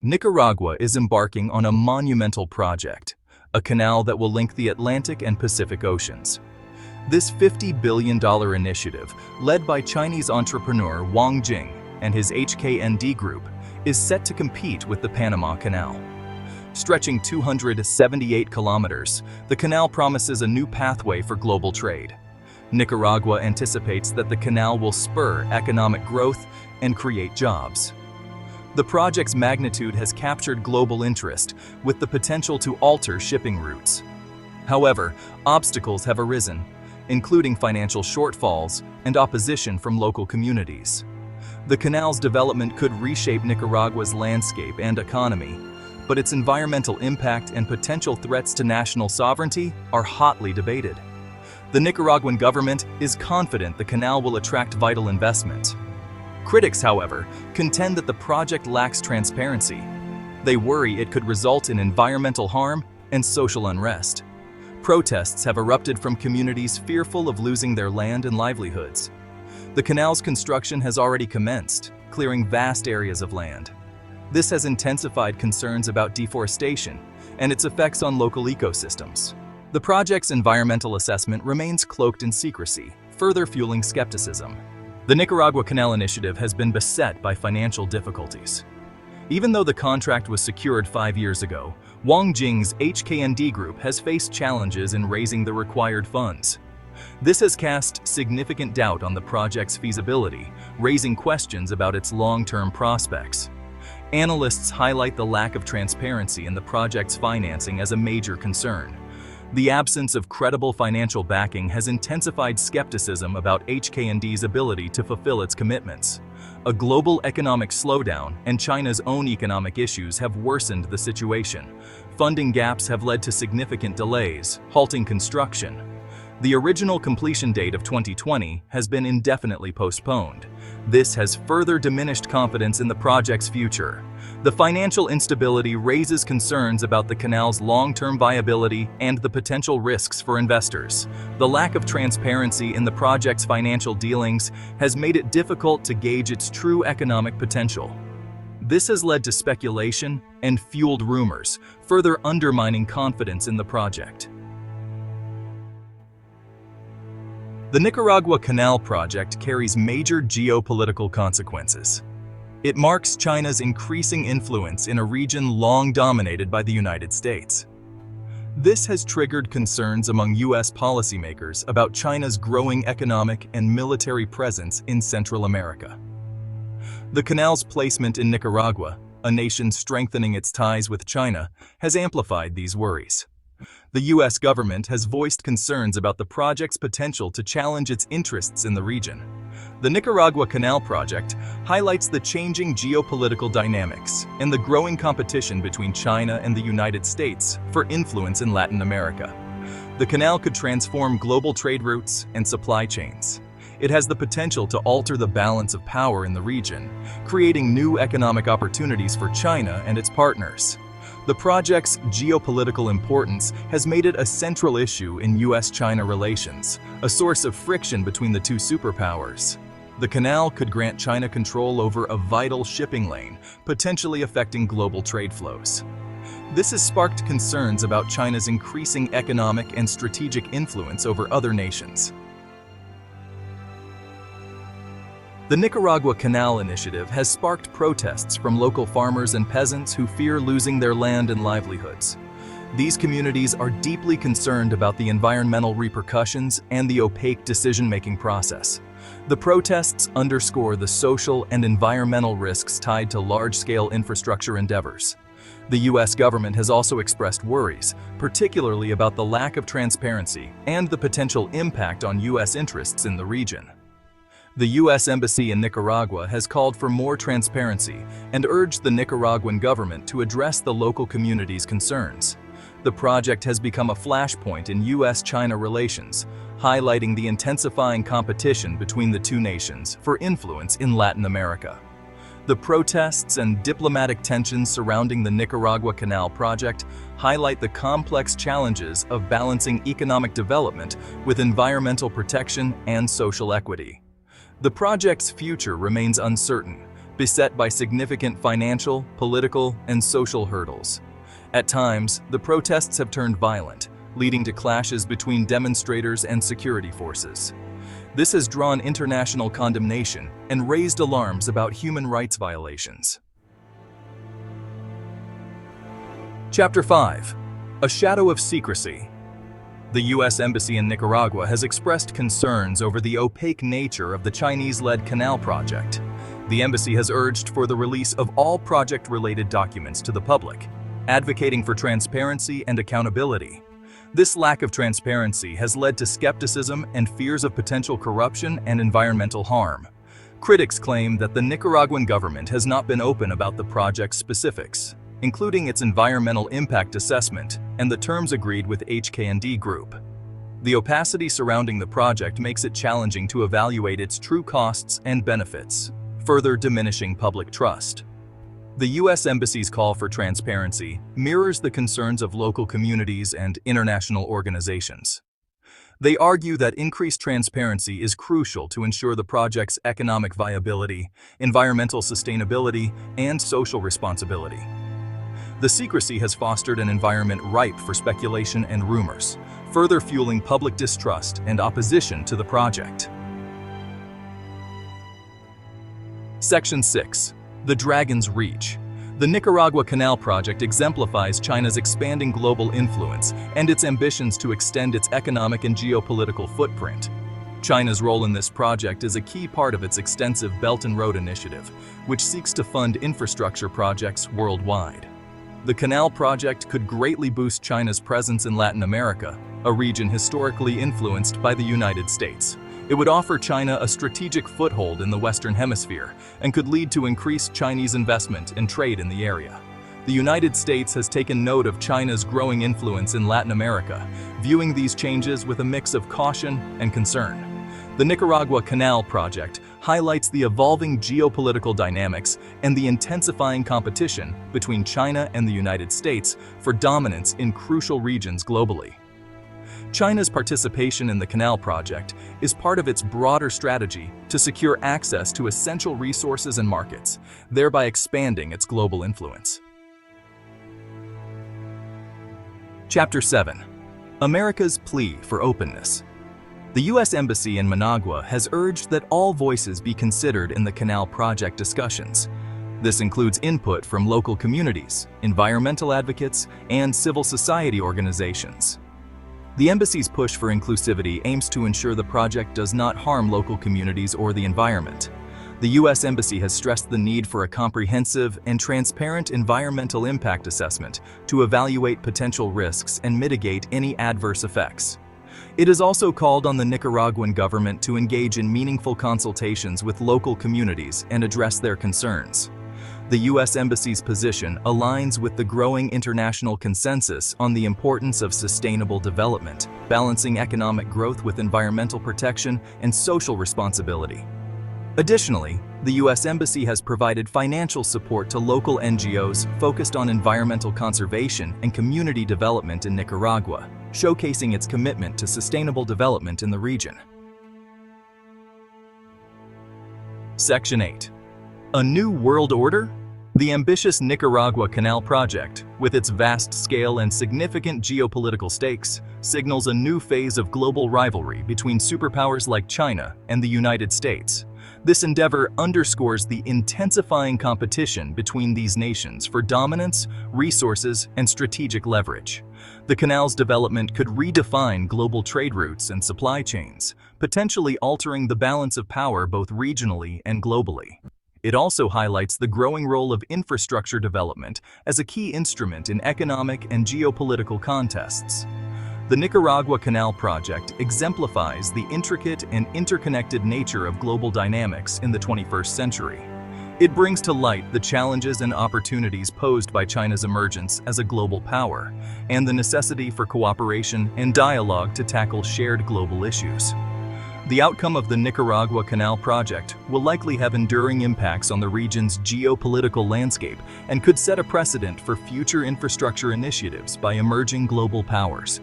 Nicaragua is embarking on a monumental project, a canal that will link the Atlantic and Pacific Oceans. This $50 billion initiative, led by Chinese entrepreneur Wang Jing and his HKND group, is set to compete with the Panama Canal. Stretching 278 kilometers, the canal promises a new pathway for global trade. Nicaragua anticipates that the canal will spur economic growth and create jobs. The project's magnitude has captured global interest, with the potential to alter shipping routes. However, obstacles have arisen, including financial shortfalls and opposition from local communities. The canal's development could reshape Nicaragua's landscape and economy, but its environmental impact and potential threats to national sovereignty are hotly debated. The Nicaraguan government is confident the canal will attract vital investment. Critics, however, contend that the project lacks transparency. They worry it could result in environmental harm and social unrest. Protests have erupted from communities fearful of losing their land and livelihoods. The canal's construction has already commenced, clearing vast areas of land. This has intensified concerns about deforestation and its effects on local ecosystems. The project's environmental assessment remains cloaked in secrecy, further fueling skepticism. The Nicaragua Canal Initiative has been beset by financial difficulties. Even though the contract was secured 5 years ago, Wang Jing's HKND group has faced challenges in raising the required funds. This has cast significant doubt on the project's feasibility, raising questions about its long-term prospects. Analysts highlight the lack of transparency in the project's financing as a major concern. The absence of credible financial backing has intensified skepticism about HKND's ability to fulfill its commitments. A global economic slowdown and China's own economic issues have worsened the situation. Funding gaps have led to significant delays, halting construction. The original completion date of 2020 has been indefinitely postponed. This has further diminished confidence in the project's future. The financial instability raises concerns about the canal's long-term viability and the potential risks for investors. The lack of transparency in the project's financial dealings has made it difficult to gauge its true economic potential. This has led to speculation and fueled rumors, further undermining confidence in the project. The Nicaragua Canal project carries major geopolitical consequences. It marks China's increasing influence in a region long dominated by the United States. This has triggered concerns among U.S. policymakers about China's growing economic and military presence in Central America. The canal's placement in Nicaragua, a nation strengthening its ties with China, has amplified these worries. The U.S. government has voiced concerns about the project's potential to challenge its interests in the region. The Nicaragua Canal project highlights the changing geopolitical dynamics and the growing competition between China and the United States for influence in Latin America. The canal could transform global trade routes and supply chains. It has the potential to alter the balance of power in the region, creating new economic opportunities for China and its partners. The project's geopolitical importance has made it a central issue in U.S.-China relations, a source of friction between the two superpowers. The canal could grant China control over a vital shipping lane, potentially affecting global trade flows. This has sparked concerns about China's increasing economic and strategic influence over other nations. The Nicaragua Canal Initiative has sparked protests from local farmers and peasants who fear losing their land and livelihoods. These communities are deeply concerned about the environmental repercussions and the opaque decision-making process. The protests underscore the social and environmental risks tied to large-scale infrastructure endeavors. The U.S. government has also expressed worries, particularly about the lack of transparency and the potential impact on U.S. interests in the region. The U.S. Embassy in Nicaragua has called for more transparency and urged the Nicaraguan government to address the local community's concerns. The project has become a flashpoint in U.S.-China relations, highlighting the intensifying competition between the two nations for influence in Latin America. The protests and diplomatic tensions surrounding the Nicaragua Canal project highlight the complex challenges of balancing economic development with environmental protection and social equity. The project's future remains uncertain, beset by significant financial, political, and social hurdles. At times, the protests have turned violent, leading to clashes between demonstrators and security forces. This has drawn international condemnation and raised alarms about human rights violations. Chapter 5. A Shadow of Secrecy. The U.S. Embassy in Nicaragua has expressed concerns over the opaque nature of the Chinese-led canal project. The embassy has urged for the release of all project-related documents to the public, advocating for transparency and accountability. This lack of transparency has led to skepticism and fears of potential corruption and environmental harm. Critics claim that the Nicaraguan government has not been open about the project's specifics, including its environmental impact assessment and the terms agreed with HK&D Group. The opacity surrounding the project makes it challenging to evaluate its true costs and benefits, further diminishing public trust. The U.S. Embassy's call for transparency mirrors the concerns of local communities and international organizations. They argue that increased transparency is crucial to ensure the project's economic viability, environmental sustainability, and social responsibility. The secrecy has fostered an environment ripe for speculation and rumors, further fueling public distrust and opposition to the project. Section 6. The Dragon's Reach. The Nicaragua Canal project exemplifies China's expanding global influence and its ambitions to extend its economic and geopolitical footprint. China's role in this project is a key part of its extensive Belt and Road Initiative, which seeks to fund infrastructure projects worldwide. The canal project could greatly boost China's presence in Latin America, a region historically influenced by the United States. It would offer China a strategic foothold in the Western Hemisphere and could lead to increased Chinese investment and trade in the area. The United States has taken note of China's growing influence in Latin America, viewing these changes with a mix of caution and concern. The Nicaragua Canal project highlights the evolving geopolitical dynamics and the intensifying competition between China and the United States for dominance in crucial regions globally. China's participation in the canal project is part of its broader strategy to secure access to essential resources and markets, thereby expanding its global influence. Chapter 7. America's Plea for Openness. The U.S. Embassy in Managua has urged that all voices be considered in the canal project discussions. This includes input from local communities, environmental advocates, and civil society organizations. The embassy's push for inclusivity aims to ensure the project does not harm local communities or the environment. The U.S. Embassy has stressed the need for a comprehensive and transparent environmental impact assessment to evaluate potential risks and mitigate any adverse effects. It has also called on the Nicaraguan government to engage in meaningful consultations with local communities and address their concerns. The U.S. Embassy's position aligns with the growing international consensus on the importance of sustainable development, balancing economic growth with environmental protection and social responsibility. Additionally, the U.S. Embassy has provided financial support to local NGOs focused on environmental conservation and community development in Nicaragua, showcasing its commitment to sustainable development in the region. Section 8. A New World Order? The ambitious Nicaragua Canal project, with its vast scale and significant geopolitical stakes, signals a new phase of global rivalry between superpowers like China and the United States. This endeavor underscores the intensifying competition between these nations for dominance, resources, and strategic leverage. The canal's development could redefine global trade routes and supply chains, potentially altering the balance of power both regionally and globally. It also highlights the growing role of infrastructure development as a key instrument in economic and geopolitical contests. The Nicaragua Canal project exemplifies the intricate and interconnected nature of global dynamics in the 21st century. It brings to light the challenges and opportunities posed by China's emergence as a global power, and the necessity for cooperation and dialogue to tackle shared global issues. The outcome of the Nicaragua Canal project will likely have enduring impacts on the region's geopolitical landscape and could set a precedent for future infrastructure initiatives by emerging global powers.